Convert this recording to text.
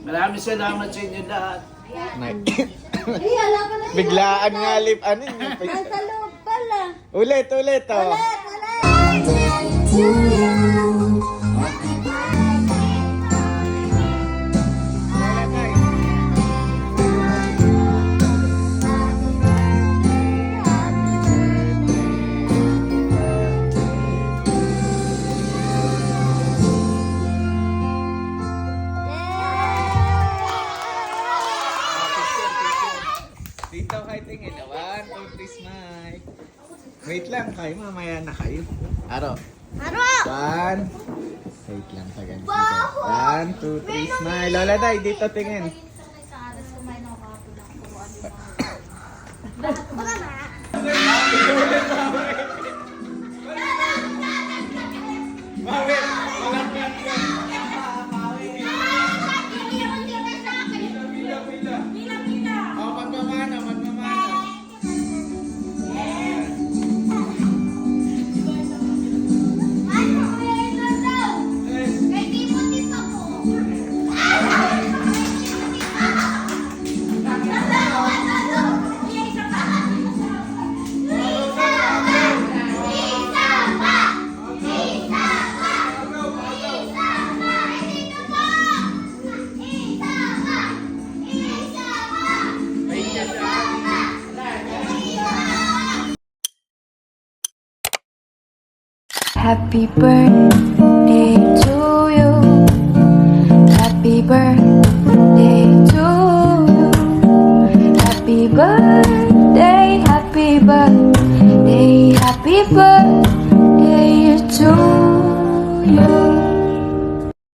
Maraming salamat sa inyo lahat. Biglaan nga lip. Ano yun? Nasa loob pala. Ulit, ulit. Oh. Dito kayo tingin. 1, 2, 3, smile. Wait lang kayo. Mamaya na kayo. Aro. Aro! 1. Wait lang sa ganito. 1, 2, 3, smile. Lola Day, dito tingin. Happy birthday to you. Happy birthday.